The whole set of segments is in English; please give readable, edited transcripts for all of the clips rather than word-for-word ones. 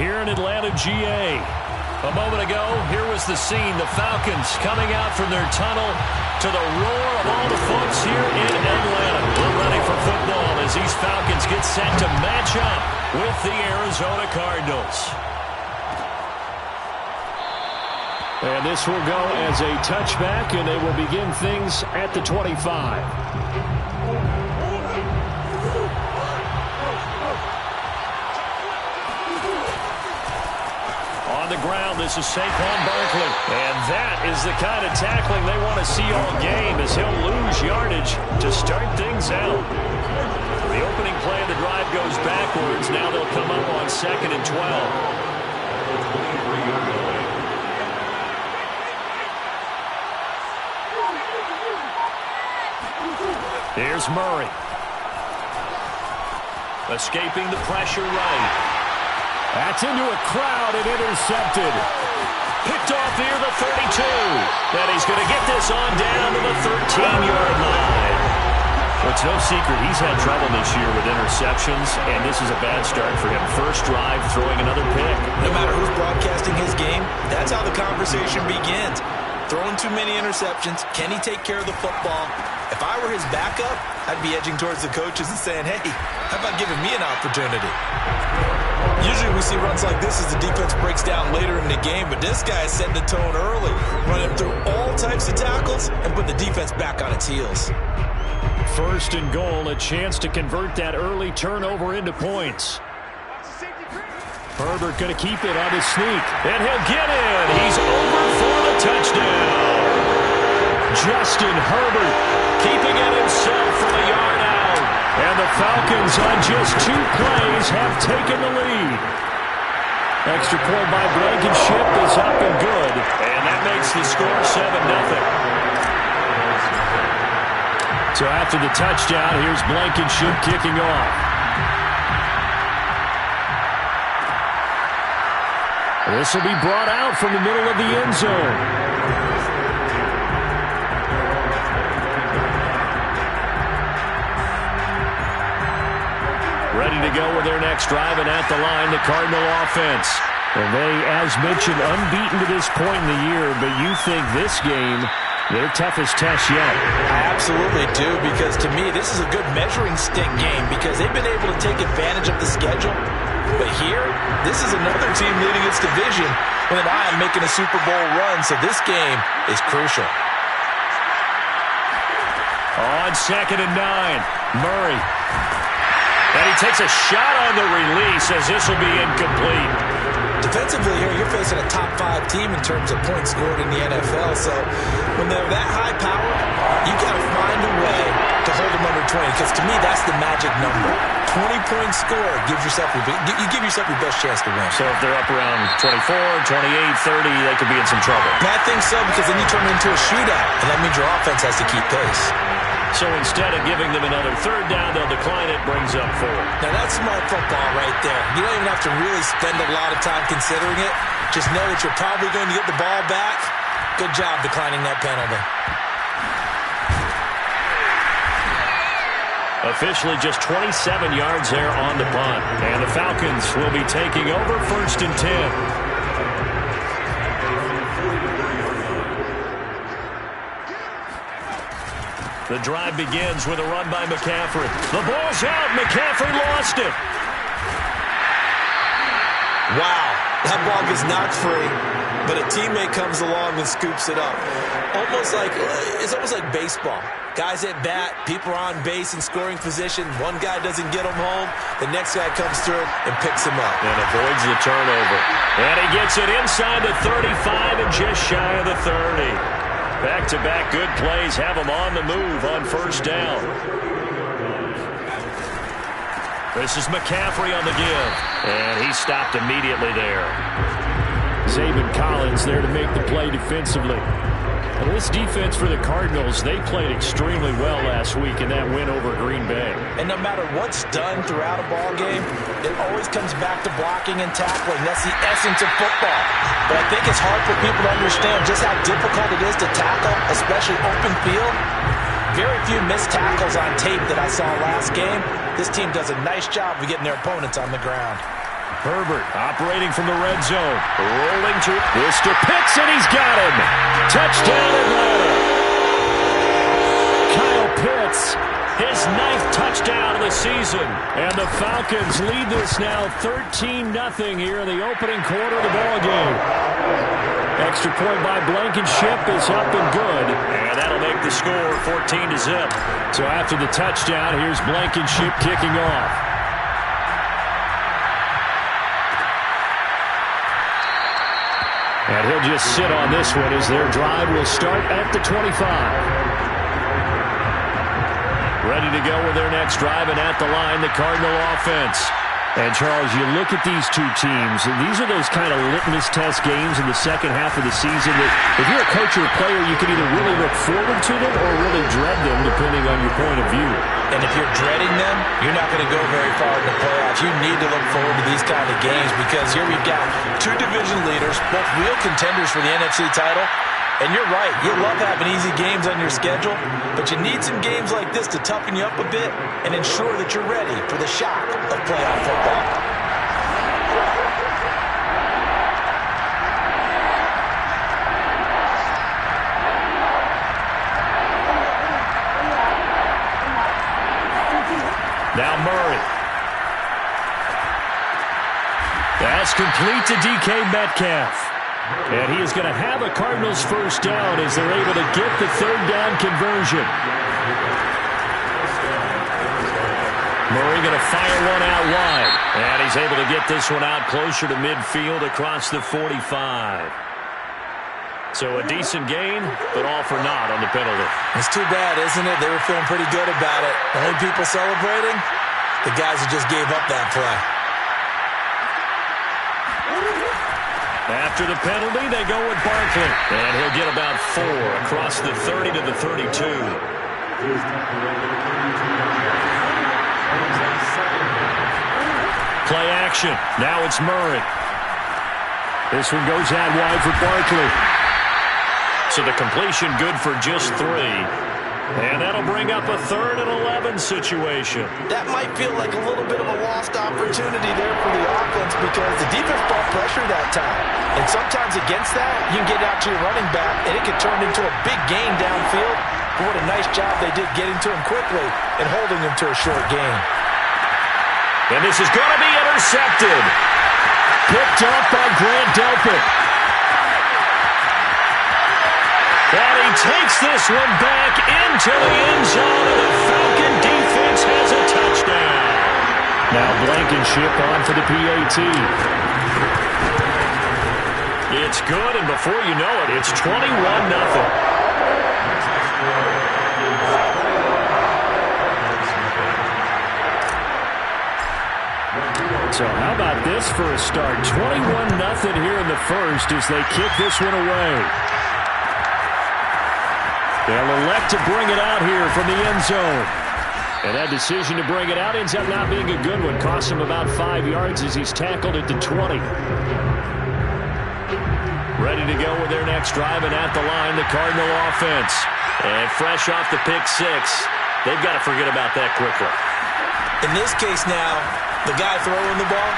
here in Atlanta, GA. A moment ago, here was the scene. The Falcons coming out from their tunnel to the roar of all the folks here in Atlanta. We're ready for football as these Falcons get set to match up with the Arizona Cardinals. And this will go as a touchback, and they will begin things at the 25. On the ground, this is Saquon Barkley. And that is the kind of tackling they want to see all game, as he'll lose yardage to start things out. The opening play of the drive goes backwards. Now they'll come up on 2nd and 12. Here's Murray. Escaping the pressure right. That's into a crowd and intercepted. Picked off near the 32. And he's going to get this on down to the 13-yard line. Well, it's no secret he's had trouble this year with interceptions, and this is a bad start for him. First drive, throwing another pick. No matter who's broadcasting his game, that's how the conversation begins. Throwing too many interceptions. Can he take care of the football? If I were his backup, I'd be edging towards the coaches and saying, hey, how about giving me an opportunity? Usually we see runs like this as the defense breaks down later in the game, but this guy is setting the tone early, running through all types of tackles and putting the defense back on its heels. First and goal, a chance to convert that early turnover into points. Herbert going to keep it on his sneak, and he'll get in. He's over for the touchdown. Justin Herbert keeping it himself from a yard out. And the Falcons on just 2 plays have taken the lead. Extra point by Blankenship is up and good. And that makes the score 7-0. So after the touchdown, here's Blankenship kicking off. This will be brought out from the middle of the end zone. Ready to go with their next drive, and at the line, the Cardinal offense. And they, as mentioned, unbeaten to this point in the year, but you think this game, their toughest test yet? I absolutely do, because to me, this is a good measuring stick game, because they've been able to take advantage of the schedule. But here, this is another team leading its division with an eye on making a Super Bowl run, so this game is crucial. On 2nd and 9, Murray. And he takes a shot on the release as this will be incomplete. Defensively here, you're facing a top 5 team in terms of points scored in the NFL. So when they're that high power, you got to find a way to hold them under 20. Because to me, that's the magic number. 20-point score gives yourself you give yourself your best chance to win. So if they're up around 24, 28, 30, they could be in some trouble. I think so, because then you turn it into a shootout, and that means your offense has to keep pace. So instead of giving them another 3rd down, they'll decline it, brings up 4. Now that's smart football right there. You don't even have to really spend a lot of time considering it. Just know that you're probably going to get the ball back. Good job declining that penalty. Officially just 27 yards there on the punt. And the Falcons will be taking over 1st and 10. The drive begins with a run by McCaffrey. The ball's out. McCaffrey lost it. Wow, that ball gets knocked free, but a teammate comes along and scoops it up. It's almost like baseball. Guys at bat, people are on base in scoring position. One guy doesn't get him home. The next guy comes through and picks him up. And avoids the turnover. And he gets it inside the 35 and just shy of the 30. Back-to-back good plays have him on the move on 1st down. This is McCaffrey on the give. And he stopped immediately there. Zaven Collins there to make the play defensively. And this defense for the Cardinals, they played extremely well last week in that win over Green Bay. And no matter what's done throughout a ball game, it always comes back to blocking and tackling. That's the essence of football. But I think it's hard for people to understand just how difficult it is to tackle, especially open field. Very few missed tackles on tape that I saw last game. This team does a nice job of getting their opponents on the ground. Herbert operating from the red zone. Rolling to Mr. Pitts, and he's got him. Touchdown, Atlanta. Kyle Pitts, his 9th touchdown of the season. And the Falcons lead this now 13-0 here in the opening quarter of the ballgame. Extra point by Blankenship is up and good. And that'll make the score 14-0. So after the touchdown, here's Blankenship kicking off. And he'll just sit on this one as their drive will start at the 25. Ready to go with their next drive, and at the line, the Cardinal offense. And, Charles, you look at these two teams, and these are those kind of litmus test games in the second half of the season that if you're a coach or a player, you can either really look forward to them or really dread them, depending on your point of view. And if you're dreading them, you're not going to go very far in the playoffs. You need to look forward to these kind of games because here we've got two division leaders, both real contenders for the NFC title. And you're right, you love having easy games on your schedule, but you need some games like this to toughen you up a bit and ensure that you're ready for the shock of playoff football. Now Murray. That's complete to DK Metcalf. And he is going to have a Cardinals first down as they're able to get the third down conversion. Murray going to fire one out wide. And he's able to get this one out closer to midfield across the 45. So a decent gain, but all for naught on the penalty. It's too bad, isn't it? They were feeling pretty good about it. The only people celebrating, the guys who just gave up that play. After the penalty, they go with Barkley. And he'll get about 4 across the 30 to the 32. Play action. Now it's Murray. This one goes out wide for Barkley. So the completion good for just 3. And that'll bring up a 3rd and 11 situation. That might feel like a little bit of a lost opportunity there for the offense because the defense brought pressure that time. And sometimes against that, you can get out to your running back, and it can turn into a big gain downfield. But what a nice job they did getting to him quickly and holding him to a short gain. And this is going to be intercepted. Picked up by Grant Delpit. And he takes this one back into the end zone, and the Falcon defense has a touchdown. Now Blankenship on for the PAT. It's good, and before you know it, it's 21-0. So how about this for a start? 21-0 here in the first as they kick this one away. They'll elect to bring it out here from the end zone. And that decision to bring it out ends up not being a good one. Costs him about 5 yards as he's tackled at the 20. Ready to go with their next drive, and at the line, the Cardinal offense. And fresh off the pick 6, they've got to forget about that quickly. In this case now, the guy throwing the ball,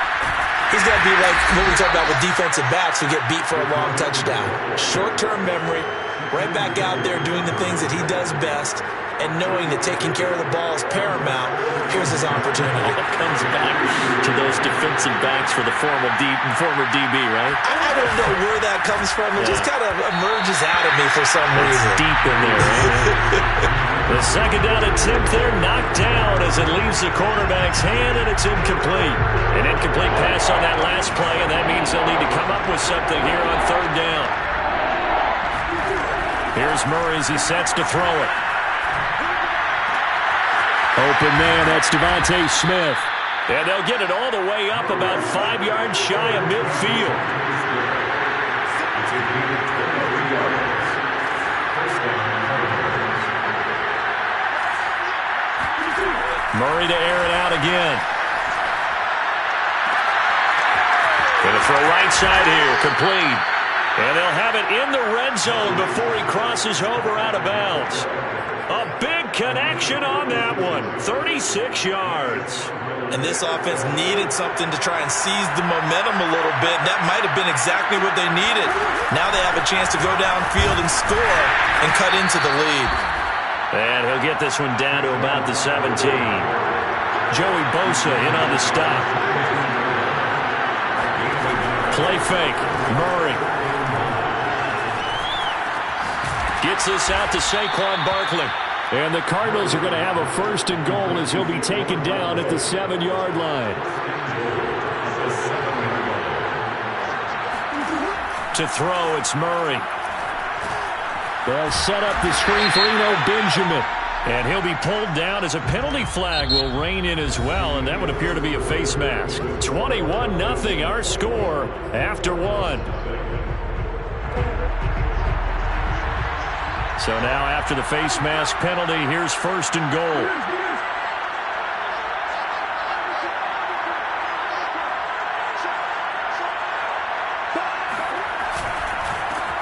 he's got to be like what we talk about with defensive backs who get beat for a long touchdown. Short-term memory. Right back out there doing the things that he does best and knowing that taking care of the ball is paramount. Here's his opportunity. It comes back to those defensive backs for the former DB, right? I don't know where that comes from. It just kind of emerges out of me for some reason. It's deep in there, right? The second down attempt there knocked down as it leaves the quarterback's hand, and it's incomplete. An incomplete pass on that last play, and that means they'll need to come up with something here on 3rd down. Here's Murray as he sets to throw it. Open man, that's Devontae Smith. And they'll get it all the way up about 5 yards shy of midfield. Murray to air it out again. Gonna throw right side here, complete. And they'll have it in the red zone before he crosses over out of bounds. A big connection on that one. 36 yards. And this offense needed something to try and seize the momentum a little bit. That might have been exactly what they needed. Now they have a chance to go downfield and score and cut into the lead. And he'll get this one down to about the 17. Joey Bosa in on the stop. Play fake. Murray. Gets this out to Saquon Barkley. And the Cardinals are going to have a 1st and goal as he'll be taken down at the 7-yard line. To throw, it's Murray. They'll set up the screen for Eno Benjamin. And he'll be pulled down as a penalty flag will rein in as well, and that would appear to be a face mask. 21-0 our score after 1. So now after the face mask penalty, here's 1st and goal.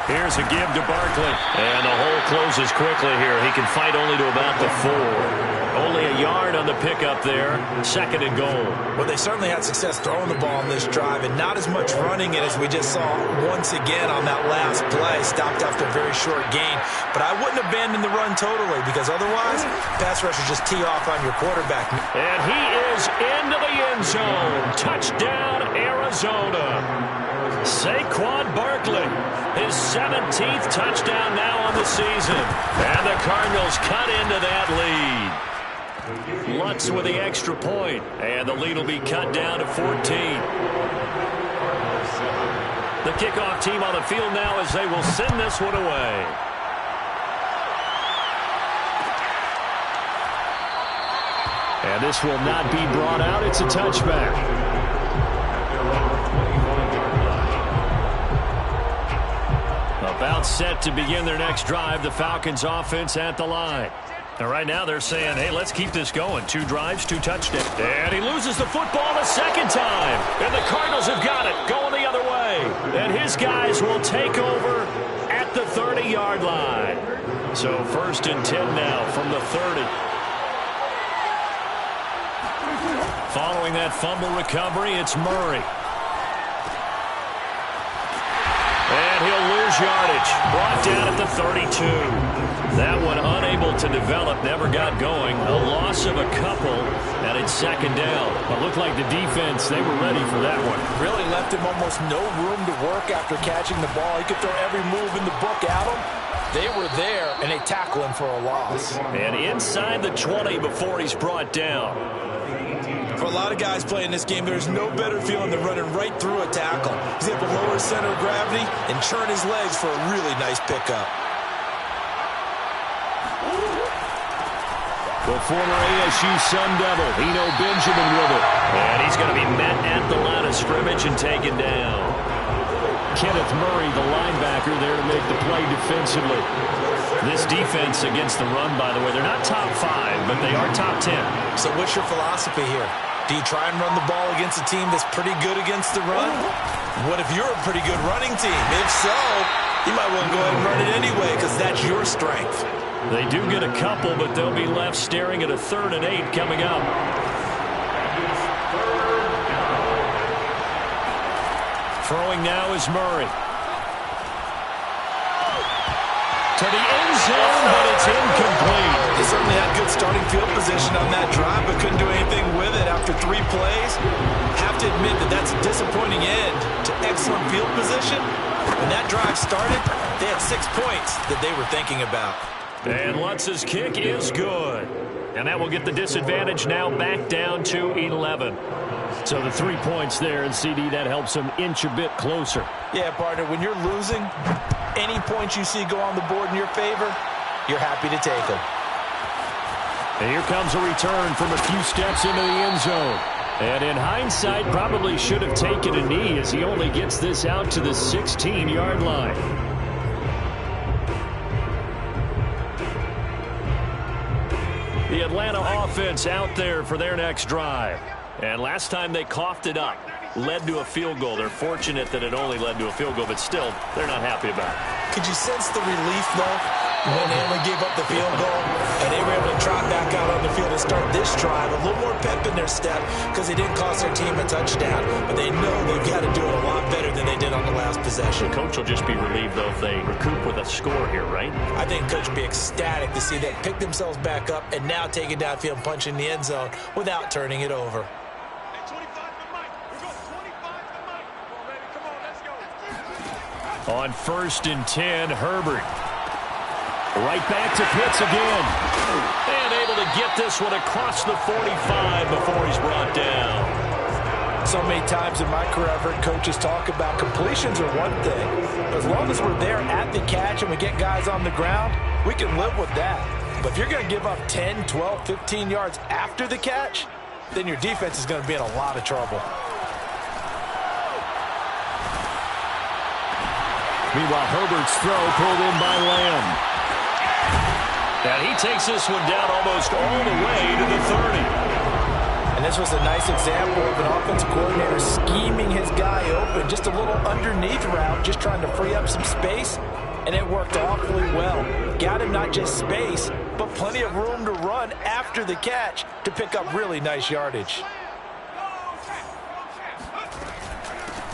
Here's a give to Barkley. And the hole closes quickly here. He can fight only to about the 4. Only a yard on the pickup there. 2nd and goal. Well, they certainly had success throwing the ball on this drive, and not as much running it as we just saw once again on that last play. Stopped after a very short gain. But I wouldn't abandon the run totally, because otherwise, pass rushers just tee off on your quarterback. And he is into the end zone. Touchdown, Arizona. Saquon Barkley, his 17th touchdown now on the season. And the Cardinals cut into that lead. Lutz with the extra point, and the lead will be cut down to 14. The kickoff team on the field now as they will send this one away. And this will not be brought out. It's a touchback. About set to begin their next drive, the Falcons offense at the line. And right now they're saying, hey, let's keep this going. 2 drives, 2 touchdowns. And he loses the football the second time. And the Cardinals have got it, going the other way. And his guys will take over at the 30-yard line. So 1st and 10 now from the 30. Following that fumble recovery, it's Murray. And he'll lose yardage. Brought down at the 32. That one unable to develop, never got going. A loss of a couple, and it's 2nd down. It looked like the defense, they were ready for that one. Really left him almost no room to work after catching the ball. He could throw every move in the book at him. They were there, and they tackle him for a loss. And inside the 20 before he's brought down. For a lot of guys playing this game, there's no better feeling than running right through a tackle. He's able to lower his center of gravity and churn his legs for a really nice pickup. The former ASU Sun Devil, Eno Benjamin with it. And he's going to be met at the line of scrimmage and taken down. Kenneth Murray, the linebacker, there to make the play defensively. This defense against the run, by the way, they're not top 5, but they are top 10. So what's your philosophy here? Do you try and run the ball against a team that's pretty good against the run? What if you're a pretty good running team? If so, you might want to go ahead and run it anyway because that's your strength. They do get a couple, but they'll be left staring at a 3rd and 8 coming up. Throwing now is Murray. To the end zone, but it's incomplete. They certainly had good starting field position on that drive, but couldn't do anything with it after 3 plays. Have to admit that that's a disappointing end to excellent field position. When that drive started, they had 6 points that they were thinking about. And Lutz's kick is good. And that will get the disadvantage now back down to 11. So the 3 points there, and CD, that helps them inch a bit closer. Yeah, partner, when you're losing, any points you see go on the board in your favor, you're happy to take them. And here comes a return from a few steps into the end zone. And in hindsight, probably should have taken a knee as he only gets this out to the 16-yard line. The Atlanta offense out there for their next drive. And last time they coughed it up. led to a field goal. They're fortunate that it only led to a field goal, but still, they're not happy about it. Could you sense the relief, though, when they only gave up the field goal and they were able to trot back out on the field and start this drive? A little more pep in their step because they didn't cost their team a touchdown, but they know they've got to do it a lot better than they did on the last possession. The coach will just be relieved, though, if they recoup with a score here, right? I think coach will be ecstatic to see them pick themselves back up and now take it downfield and punch in the end zone without turning it over. On 1st and 10, Herbert. Right back to Pitts again. And able to get this one across the 45 before he's brought down. So many times in my career, I've heard coaches talk about completions are one thing. As long as we're there at the catch and we get guys on the ground, we can live with that. But if you're going to give up 10, 12, 15 yards after the catch, then your defense is going to be in a lot of trouble. Meanwhile, Herbert's throw pulled in by Lamb. And he takes this one down almost all the way to the 30. And this was a nice example of an offensive coordinator scheming his guy open. Just a little underneath route, just trying to free up some space. And it worked awfully well. Got him not just space, but plenty of room to run after the catch to pick up really nice yardage.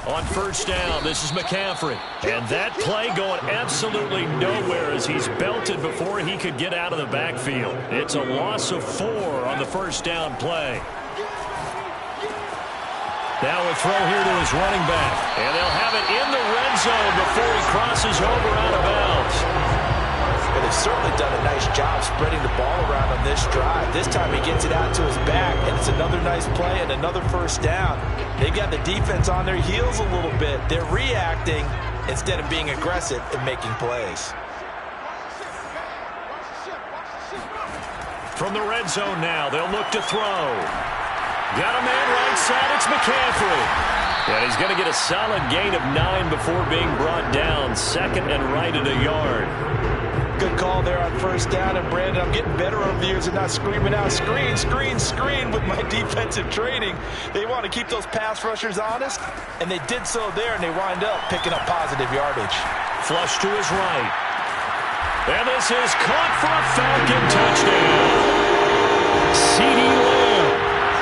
On 1st down, this is McCaffrey. And that play going absolutely nowhere as he's belted before he could get out of the backfield. It's a loss of 4 on the 1st down play. Now a throw here to his running back. And they'll have it in the red zone before he crosses over out of bounds. But they've certainly done a nice job spreading the ball around on this drive. This time he gets it out to his back, and it's another nice play and another 1st down. They've got the defense on their heels a little bit. They're reacting instead of being aggressive and making plays. From the red zone now, they'll look to throw. Got a man right side, it's McCaffrey. And he's going to get a solid gain of 9 before being brought down. 2nd and right at a yard. Good call there on 1st down. And, Brandon, I'm getting better over the years and not screaming out, screen, screen, screen with my defensive training. They want to keep those pass rushers honest, and they did so there, and they wind up picking up positive yardage. Flush to his right. And this is caught for a Falcon touchdown. CeeDee Lamb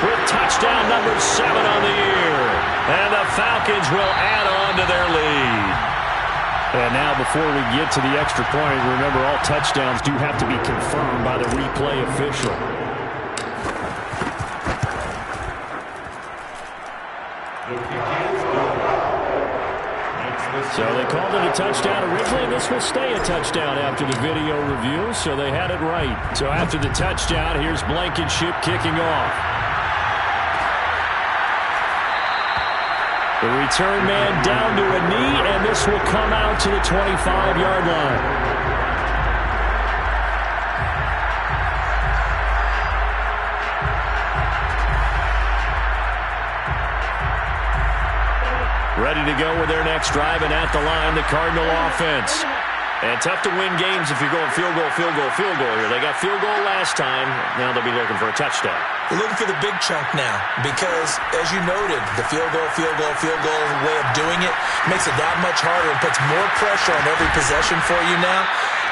with touchdown number 7 on the year. And the Falcons will add on to their lead. And now before we get to the extra point, remember all touchdowns do have to be confirmed by the replay official. So they called it a touchdown originally, and this will stay a touchdown after the video review, so they had it right. So after the touchdown, here's Blankenship kicking off. The return man down to a knee, and this will come out to the 25-yard line. Ready to go with their next drive, and at the line, the Cardinal offense. And tough to win games if you're going field goal, field goal, field goal here. They got field goal last time. Now they'll be looking for a touchdown. They're looking for the big chunk now because, as you noted, the field goal way of doing it makes it that much harder and puts more pressure on every possession for you now.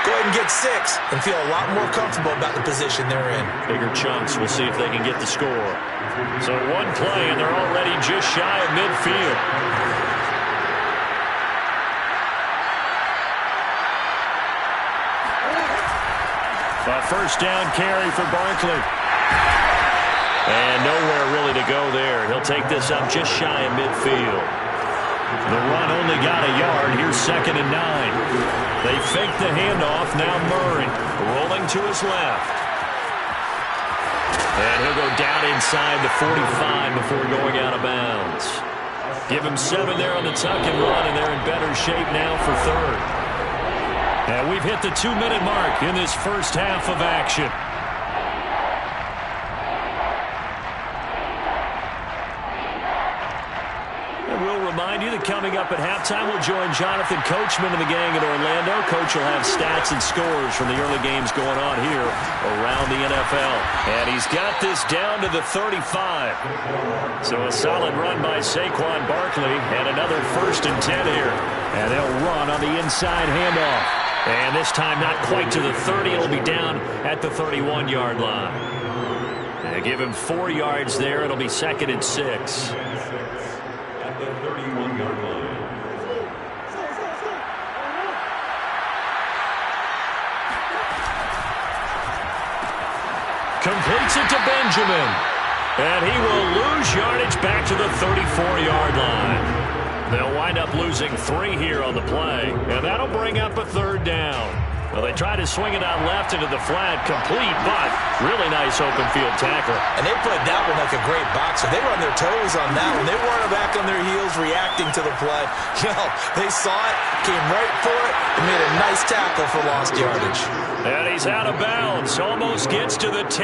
Go ahead and get 6 and feel a lot more comfortable about the position they're in. Bigger chunks. We'll see if they can get the score. So one play, and they're already just shy of midfield. A 1st down carry for Barkley. And nowhere really to go there. He'll take this up just shy of midfield. The run only got a yard. Here's 2nd and 9. They fake the handoff. Now Murray rolling to his left. And he'll go down inside the 45 before going out of bounds. Give him 7 there on the tuck and run, and they're in better shape now for 3rd. And we've hit the 2-minute mark in this first half of action. And we'll remind you that coming up at halftime. We'll join Jonathan Coachman and the gang in Orlando. Coach will have stats and scores from the early games going on here around the NFL. And he's got this down to the 35. So a solid run by Saquon Barkley and another 1st and 10 here. And they'll run on the inside handoff. And this time not quite to the 30. It'll be down at the 31-yard line. They give him 4 yards there. It'll be 2nd and 6. At the 31-yard line. Completes it to Benjamin. And he will lose yardage back to the 34-yard line. They'll wind up losing 3 here on the play, and that'll bring up a 3rd down. Well, they try to swing it out left into the flat, complete, but really nice open field tackle. And they played that one like a great boxer. They were on their toes on that one. They weren't back on their heels reacting to the play. No, they saw it, came right for it, and made a nice tackle for lost yardage. And he's out of bounds, almost gets to the 10.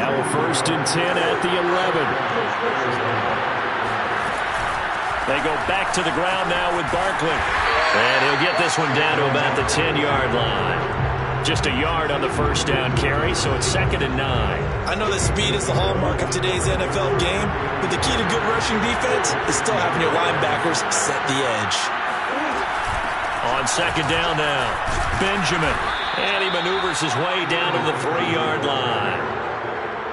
Now a 1st and 10 at the 11. They go back to the ground now with Barkley. And he'll get this one down to about the 10-yard line. Just a yard on the 1st down carry, so it's 2nd and 9. I know that speed is the hallmark of today's NFL game, but the key to good rushing defense is still having your linebackers set the edge. On 2nd down now, Benjamin. And he maneuvers his way down to the 3-yard line.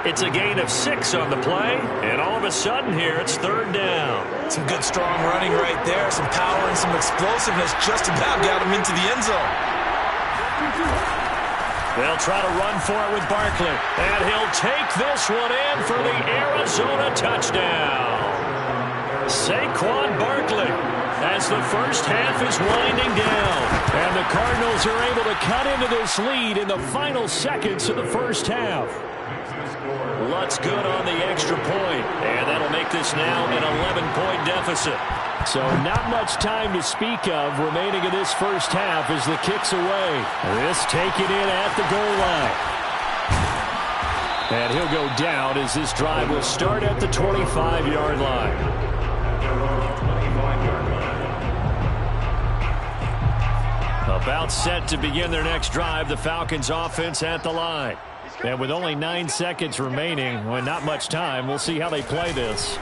It's a gain of 6 on the play, and all of a sudden here it's 3rd down. Some good strong running right there, some power and some explosiveness just about got him into the end zone. They'll try to run for it with Barkley, and he'll take this one in for the Arizona touchdown. Saquon Barkley as the first half is winding down, and the Cardinals are able to cut into this lead in the final seconds of the first half. Lutz good on the extra point, and that'll make this now an 11-point deficit. So not much time to speak of remaining in this first half as the kick's away. This taken in at the goal line. And he'll go down as this drive will start at the 25-yard line. About set to begin their next drive, the Falcons offense at the line. And with only 9 seconds remaining, well, not much time, we'll see how they play this.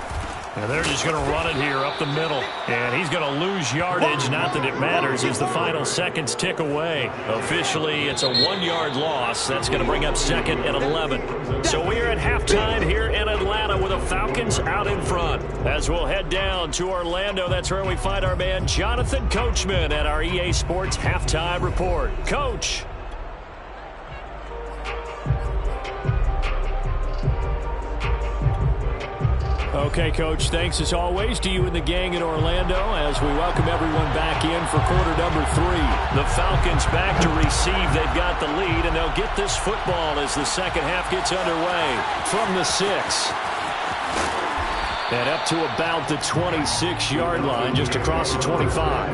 And they're just going to run it here up the middle. And he's going to lose yardage. Not that it matters as the final seconds tick away. Officially, it's a 1-yard loss. That's going to bring up 2nd and 11. So we're at halftime here in Atlanta with the Falcons out in front. As we'll head down to Orlando, that's where we find our man Jonathan Coachman at our EA Sports Halftime Report. Coach. Okay, Coach, thanks as always to you and the gang in Orlando as we welcome everyone back in for quarter number 3. The Falcons back to receive. They've got the lead, and they'll get this football as the second half gets underway from the 6. And up to about the 26-yard line, just across the 25.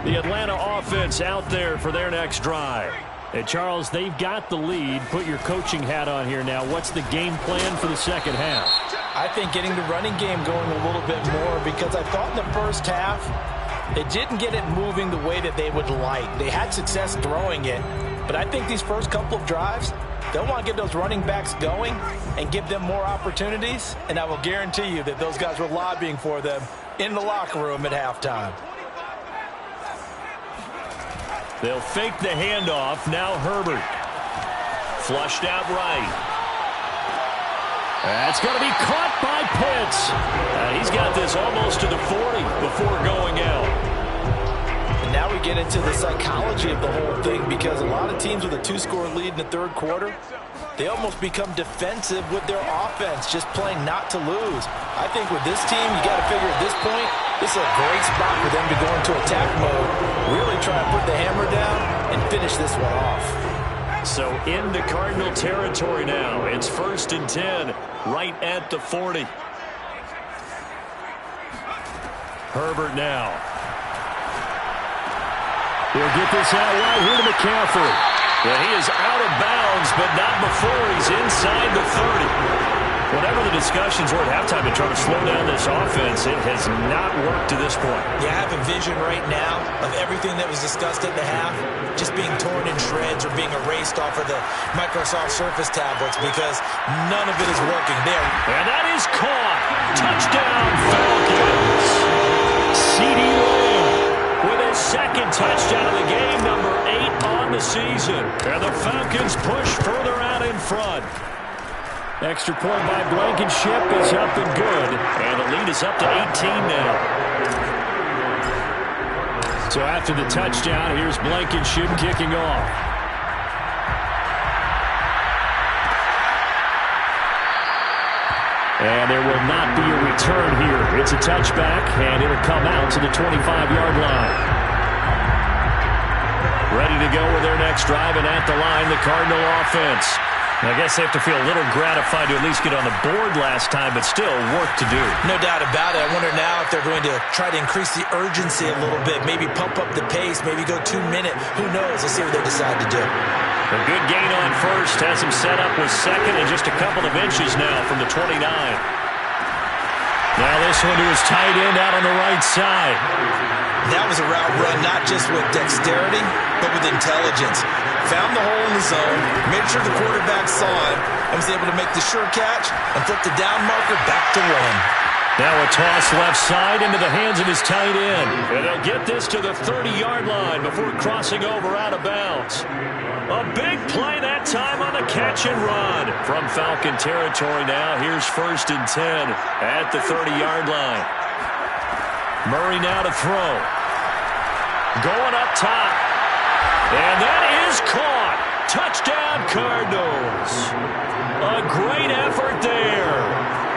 The Atlanta offense out there for their next drive. Hey, Charles, they've got the lead. Put your coaching hat on here now. What's the game plan for the second half? I think getting the running game going a little bit more because I thought in the first half they didn't get it moving the way that they would like. They had success throwing it, but I think these first couple of drives, they'll want to get those running backs going and give them more opportunities, and I will guarantee you that those guys were lobbying for them in the locker room at halftime. They'll fake the handoff. Now Herbert. Flushed out right. That's going to be caught by Pitts. He's got this almost to the 40 before going out. And now we get into the psychology of the whole thing because a lot of teams with a 2-score lead in the third quarter, they almost become defensive with their offense, just playing not to lose. I think with this team, you got to figure at this point, this is a great spot for them to go into attack mode, really try to put the hammer down and finish this one off. So into Cardinal territory now. It's 1st and 10, right at the 40. Herbert now. He'll get this out right here to McCaffrey. And he is out of bounds, but not before he's inside the 30. Whatever the discussions were at halftime to try to slow down this offense, it has not worked to this point. Yeah, I have a vision right now of everything that was discussed at the half just being torn in shreds or being erased off of the Microsoft Surface tablets because none of it is working there. And that is caught. Touchdown, Falcons. CD Lamb with his second touchdown of the game, number 8 on the season. And the Falcons push further out in front. Extra point by Blankenship is up and good. And the lead is up to 18 now. So after the touchdown, here's Blankenship kicking off. And there will not be a return here. It's a touchback, and it'll come out to the 25-yard line. Ready to go with their next drive, and at the line, the Cardinal offense. I guess they have to feel a little gratified to at least get on the board last time, but still work to do. No doubt about it. I wonder now if they're going to try to increase the urgency a little bit, maybe pump up the pace, maybe go 2-minute. Who knows? Let's see what they decide to do. A good gain on first has him set up with second and just a couple of inches now from the 29. Now this one to his tight end out on the right side. That was a route run not just with dexterity, but with intelligence. Found the hole in the zone, made sure the quarterback saw him, and was able to make the sure catch and flip the down marker back to 1. Now a toss left side into the hands of his tight end. And they'll get this to the 30-yard line before crossing over out of bounds. A big play that time on the catch and run. From Falcon territory now, here's 1st and 10 at the 30-yard line. Murray now to throw. Going up top. And that is caught. Touchdown, Cardinals. A great effort there.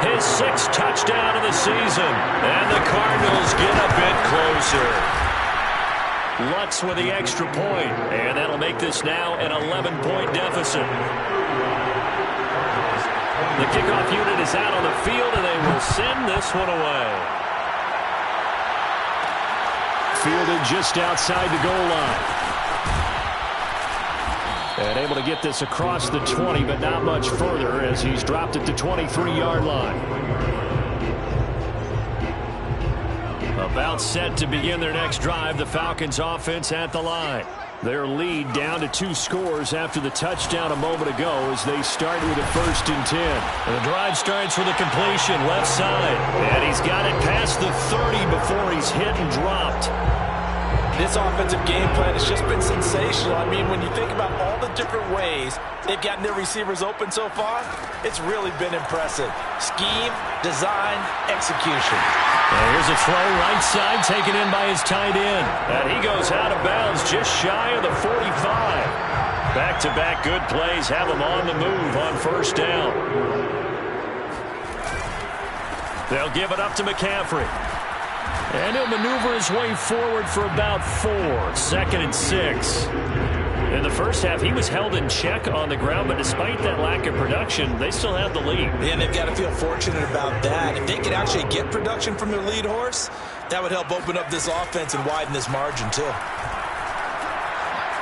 His 6th touchdown of the season. And the Cardinals get a bit closer. Lutz with the extra point. And that'll make this now an 11-point deficit. The kickoff unit is out on the field, and they will send this one away. Fielded just outside the goal line. And able to get this across the 20, but not much further as he's dropped it to 23-yard line. About set to begin their next drive, the Falcons offense at the line. Their lead down to 2 scores after the touchdown a moment ago as they start with a 1st and 10. And the drive starts with a completion left side. And he's got it past the 30 before he's hit and dropped. This offensive game plan has just been sensational. I mean, when you think about all the different ways they've gotten their receivers open so far, it's really been impressive. Scheme, design, execution. And here's a throw right side taken in by his tight end. And he goes out of bounds just shy of the 45. Back-to-back good plays have him on the move on 1st down. They'll give it up to McCaffrey. And he'll maneuver his way forward for about 4. 2nd and 6. In the first half, he was held in check on the ground, but despite that lack of production, they still have the lead. Yeah, and they've got to feel fortunate about that. If they could actually get production from their lead horse, that would help open up this offense and widen this margin, too.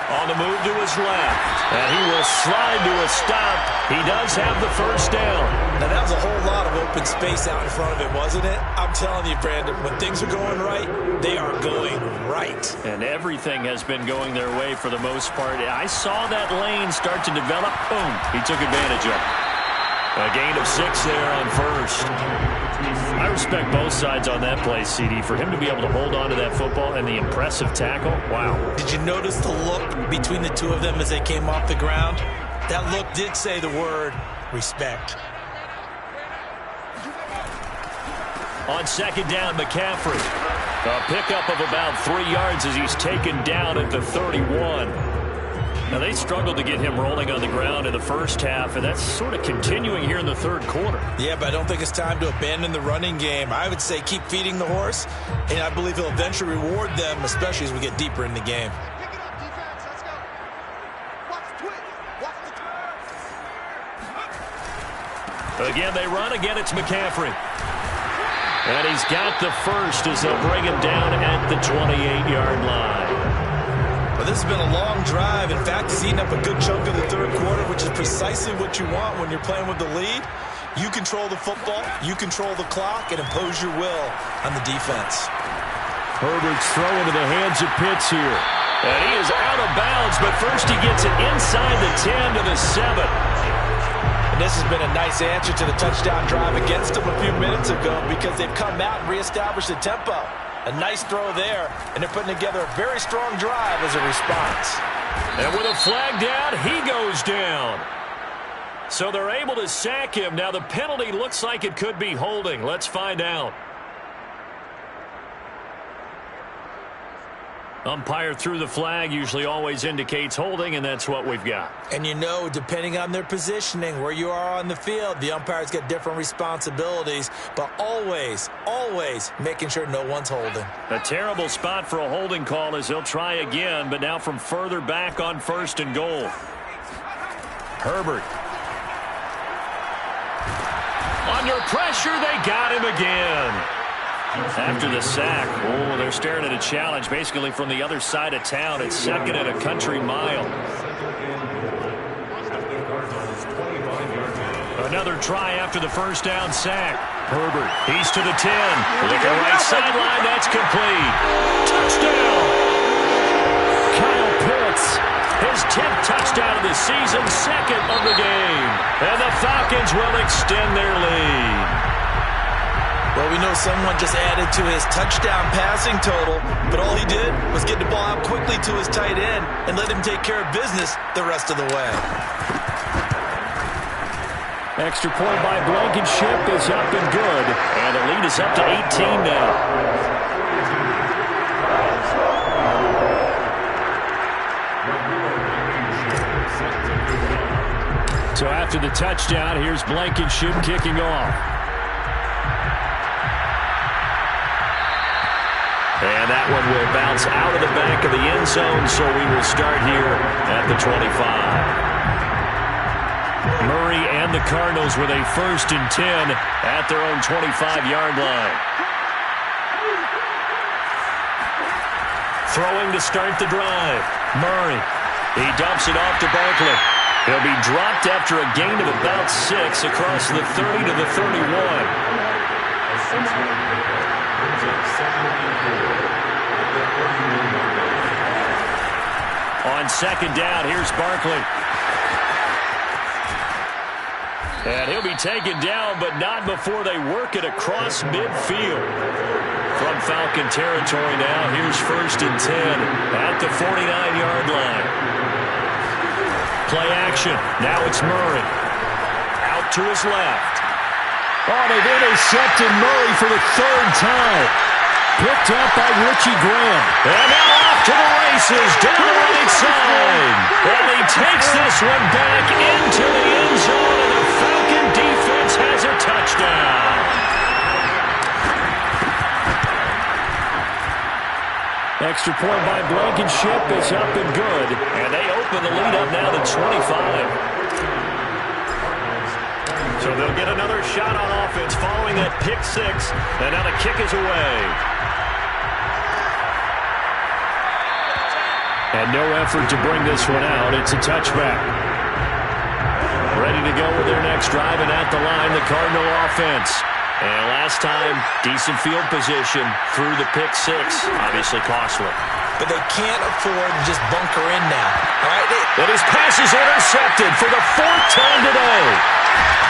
On the move to his left. And he will slide to a stop. He does have the 1st down. Now, that was a whole lot of open space out in front of him, wasn't it? I'm telling you, Brandon, when things are going right, they are going right. And everything has been going their way for the most part. I saw that lane start to develop. Boom. He took advantage of it. A gain of 6 there on 1st. I respect both sides on that play, CD. For him to be able to hold on to that football and the impressive tackle, wow. Did you notice the look between the two of them as they came off the ground? That look did say the word respect. On 2nd down, McCaffrey. A pickup of about 3 yards as he's taken down at the 31. Now, they struggled to get him rolling on the ground in the first half, and that's sort of continuing here in the 3rd quarter. Yeah, but I don't think it's time to abandon the running game. I would say keep feeding the horse, and I believe he'll eventually reward them, especially as we get deeper in the game. Again, they run. Again, it's McCaffrey. And he's got the 1st as they'll bring him down at the 28-yard line. Well, this has been a long drive. In fact, he's eaten up a good chunk of the 3rd quarter, which is precisely what you want when you're playing with the lead. You control the football, you control the clock, and impose your will on the defense. Herbert's throw into the hands of Pitts here. And he is out of bounds, but first he gets it inside the 10 to the 7. And this has been a nice answer to the touchdown drive against them a few minutes ago because they've come out and reestablished the tempo. A nice throw there, and they're putting together a very strong drive as a response. And with a flag down, he goes down. So they're able to sack him. Now the penalty looks like it could be holding. Let's find out. Umpire threw the flag, usually always indicates holding, and that's what we've got. And you know, depending on their positioning, where you are on the field, the umpire's got different responsibilities, but always, always making sure no one's holding. A terrible spot for a holding call as he'll try again, but now from further back on 1st and goal. Herbert. Under pressure, they got him again. After the sack, they're staring at a challenge basically from the other side of town. It's 2nd and a country mile. Another try after the first down sack. Herbert, he's to the 10. Looking right sideline, that's complete. Touchdown! Kyle Pitts, his 10th touchdown of the season, 2nd of the game. And the Falcons will extend their lead. Well, we know someone just added to his touchdown passing total, but all he did was get the ball out quickly to his tight end and let him take care of business the rest of the way. Extra point by Blankenship is up and good, and the lead is up to 18 now. So after the touchdown, here's Blankenship kicking off. And that one will bounce out of the back of the end zone, so we will start here at the 25. Murray and the Cardinals with a 1st and 10 at their own 25-yard line. Throwing to start the drive. Murray. He dumps it off to Barkley. He'll be dropped after a gain of about 6 across the 30 to the 31. On 2nd down, here's Barkley. And he'll be taken down, but not before they work it across midfield. From Falcon territory now, here's 1st and 10 at the 49-yard line. Play action. Now it's Murray. Out to his left. Oh, they've intercepted Murray for the 3rd time. Picked up by Richie Graham. And now off to the races down the right side. And he takes this one back into the end zone, and the Falcon defense has a touchdown. Extra point by Blankenship is up and good. And they open the lead up now to 25. So they'll get another shot on offense following that pick 6. And now the kick is away. And no effort to bring this one out. It's a touchback. Ready to go with their next drive, and at the line, the Cardinal offense. And last time, decent field position through the pick 6. Obviously costly. But they can't afford to just bunker in now. All right? And his pass is intercepted for the 4th time today.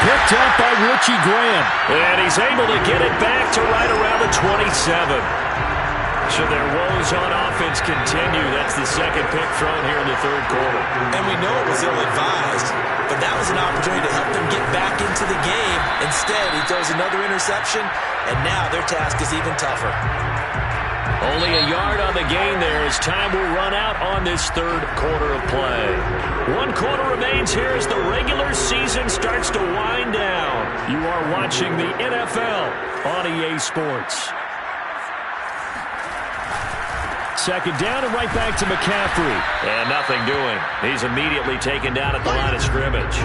Picked up by Richie Graham. And he's able to get it back to right around the 27. Should their woes on offense continue, that's the 2nd pick thrown here in the 3rd quarter. And we know it was ill-advised, but that was an opportunity to help them get back into the game. Instead, he throws another interception, and now their task is even tougher. Only a yard on the gain there as time will run out on this 3rd quarter of play. 1 quarter remains here as the regular season starts to wind down. You are watching the NFL on EA Sports. 2nd down and right back to McCaffrey. And nothing doing. He's immediately taken down at the line of scrimmage.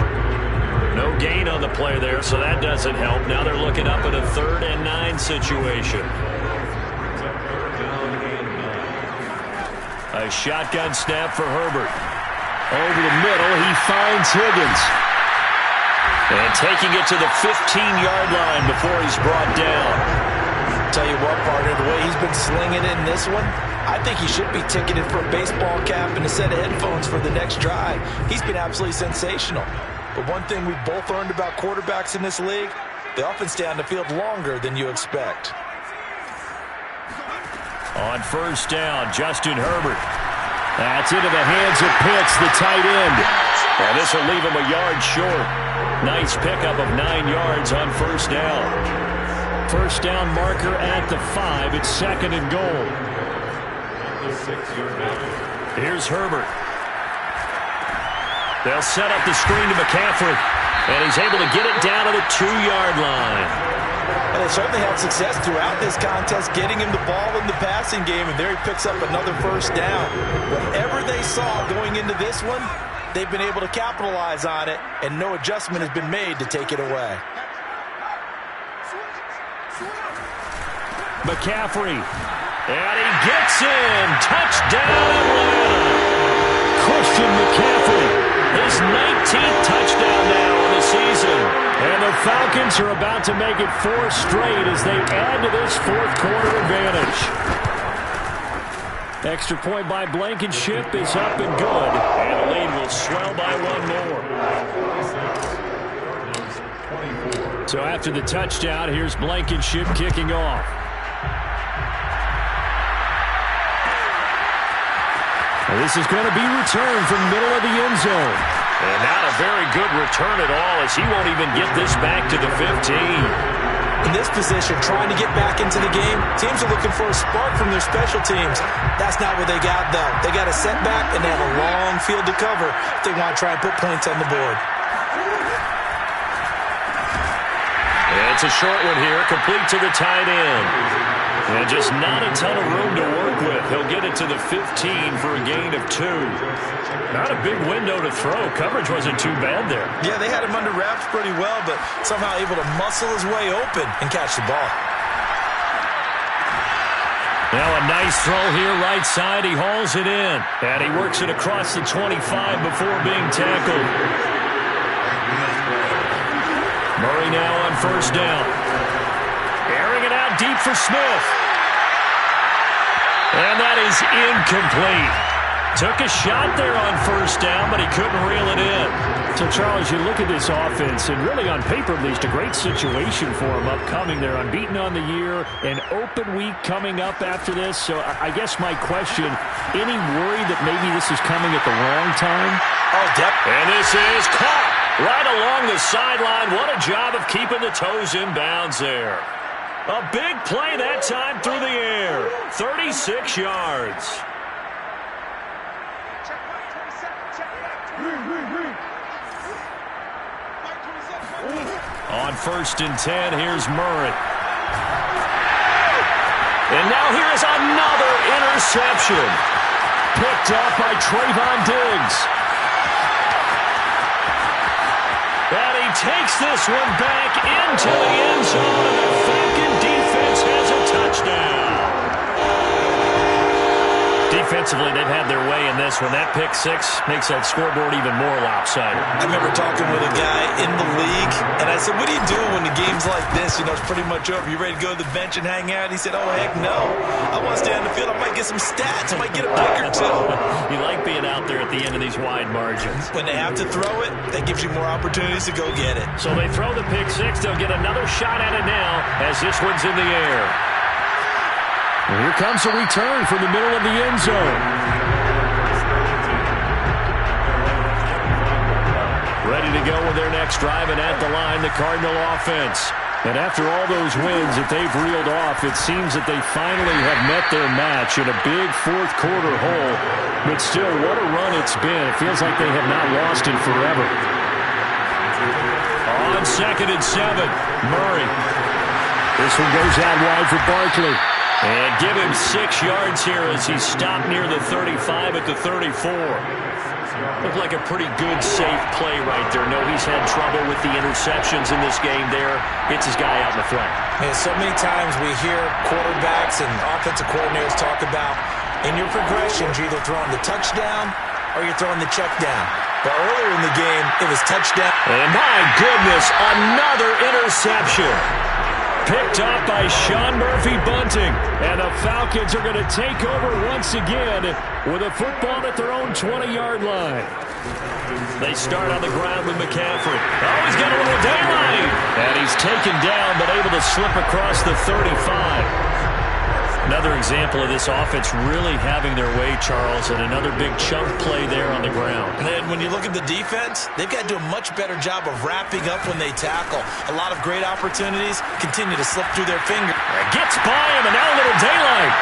No gain on the play there, so that doesn't help. Now they're looking up at a 3rd and 9 situation. A shotgun snap for Herbert. Over the middle, he finds Higgins. And taking it to the 15-yard line before he's brought down. Tell you what, partner, the way he's been slinging it in this one, I think he should be ticketed for a baseball cap and a set of headphones for the next drive. He's been absolutely sensational. But one thing we've both learned about quarterbacks in this league, they often stay on the field longer than you expect. On first down, Justin Herbert. That's into the hands of Pitts, the tight end. And this will leave him a yard short. Nice pickup of 9 yards on first down. First down marker at the 5. It's 2nd and goal. Here's Herbert. They'll set up the screen to McCaffrey. And he's able to get it down to the 2-yard line. And they certainly had success throughout this contest, getting him the ball in the passing game, and there he picks up another first down. Whatever they saw going into this one, they've been able to capitalize on it, and no adjustment has been made to take it away. McCaffrey. And he gets in. Touchdown, Atlanta. Christian McCaffrey. His 19th touchdown now of the season. And the Falcons are about to make it 4 straight as they add to this fourth-quarter advantage. Extra point by Blankenship is up and good. And the lead will swell by 1 more. So after the touchdown, here's Blankenship kicking off. And this is going to be returned from middle of the end zone. And not a very good return at all, as he won't even get this back to the 15. In this position, trying to get back into the game, teams are looking for a spark from their special teams. That's not what they got, though. They got a setback, and they have a long field to cover if they want to try and put points on the board. And it's a short one here, complete to the tight end. And just not a ton of room to work with. He'll get it to the 15 for a gain of 2. Not a big window to throw. Coverage wasn't too bad there. Yeah, they had him under wraps pretty well, but somehow able to muscle his way open and catch the ball. Now a nice throw here right side. He hauls it in. And he works it across the 25 before being tackled. Murray now on first down. Airing it out deep for Smith. And that is incomplete. Took a shot there on first down, but he couldn't reel it in. So, Charles, you look at this offense, and really on paper at least, a great situation for them upcoming. They're unbeaten on the year, an open week coming up after this. So I guess my question, any worry that maybe this is coming at the wrong time? Oh, definitely. And this is caught right along the sideline. What a job of keeping the toes in bounds there. A big play that time through the air. 36 yards. On first and 10, here's Murray. And now here's another interception. Picked up by Trayvon Diggs. And he takes this one back into the end zone, and the Falcon defense has a touchdown. Defensively, they've had their way in this one. That pick six makes that scoreboard even more lopsided. I remember talking with a guy in the league, and I said, what do you do when the game's like this? You know, it's pretty much over. You ready to go to the bench and hang out? He said, oh, heck no. I want to stay on the field. I might get some stats. I might get a pick or two. You like being out there at the end of these wide margins. When they have to throw it, that gives you more opportunities to go get it. So they throw the pick six. They'll get another shot at it now as this one's in the air. And here comes a return from the middle of the end zone. Ready to go with their next drive, and at the line, the Cardinal offense. And after all those wins that they've reeled off, it seems that they finally have met their match in a big fourth-quarter hole. But still, what a run it's been. It feels like they have not lost in forever. On 2nd and 7, Murray. This one goes out wide for Barkley. And give him 6 yards here as he's stopped near the 35 at the 34. Looked like a pretty good, safe play right there. No, he's had trouble with the interceptions in this game there. Hits his guy out in the front. Man, so many times we hear quarterbacks and offensive coordinators talk about, in your progressions, you're either throwing the touchdown or you're throwing the check down. But earlier in the game, it was touchdown. And my goodness, another interception. Picked off by Sean Murphy-Bunting. And the Falcons are going to take over once again with a football at their own 20-yard line. They start on the ground with McCaffrey. Oh, he's got a little daylight. And he's taken down, but able to slip across the 35. Another example of this offense really having their way, Charles, and another big chunk play there on the ground. And then when you look at the defense, they've got to do a much better job of wrapping up when they tackle. A lot of great opportunities continue to slip through their fingers. Gets by him, and now a little daylight.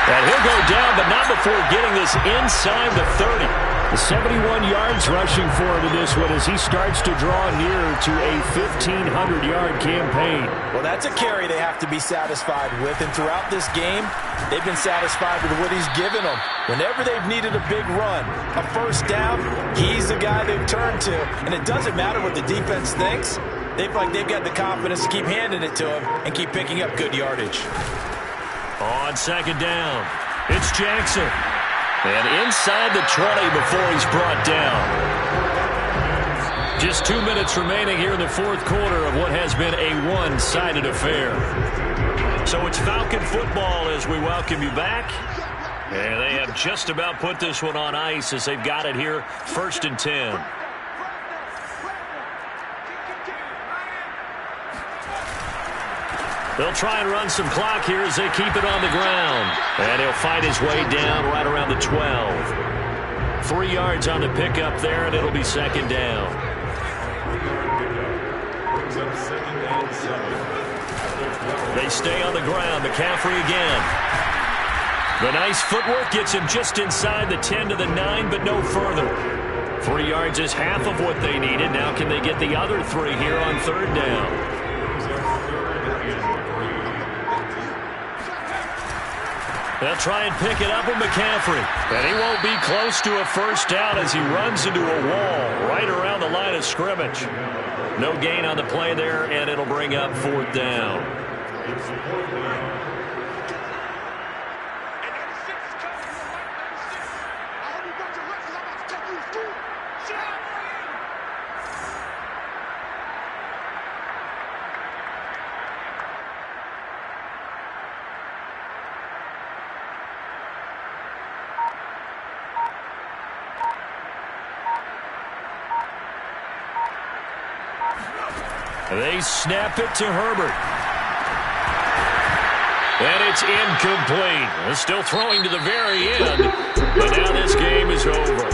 And he'll go down, but not before getting this inside the 30. The 71 yards rushing for him in this one as he starts to draw nearer to a 1,500-yard campaign. Well, that's a carry they have to be satisfied with. And throughout this game, they've been satisfied with what he's given them. Whenever they've needed a big run, a first down, he's the guy they've turned to. And it doesn't matter what the defense thinks. They've got the confidence to keep handing it to him and keep picking up good yardage. On second down, it's Jackson. And inside the 20 before he's brought down. Just 2 minutes remaining here in the fourth quarter of what has been a one-sided affair. So it's Falcon football as we welcome you back. And they have just about put this one on ice as they've got it here, 1st and 10. They'll try and run some clock here as they keep it on the ground. And he'll fight his way down right around the 12. 3 yards on the pickup there, and it'll be second down. They stay on the ground. McCaffrey again. The nice footwork gets him just inside the 10 to the 9, but no further. 3 yards is half of what they needed. Now can they get the other 3 here on third down? They'll try and pick it up with McCaffrey. And he won't be close to a first down as he runs into a wall right around the line of scrimmage. No gain on the play there, and it'll bring up fourth down. They snap it to Herbert. And it's incomplete. They're still throwing to the very end. But now this game is over.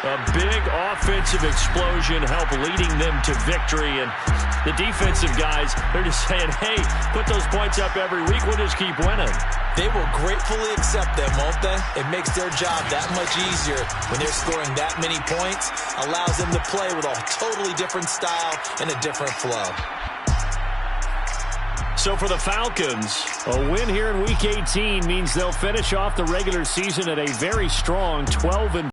A big offensive explosion helped leading them to victory. And the defensive guys, they're just saying, hey, put those points up every week. We'll just keep winning. They will gratefully accept them, won't they? It makes their job that much easier when they're scoring that many points. Allows them to play with a totally different style and a different flow. So for the Falcons, a win here in Week 18 means they'll finish off the regular season at a very strong 12-4.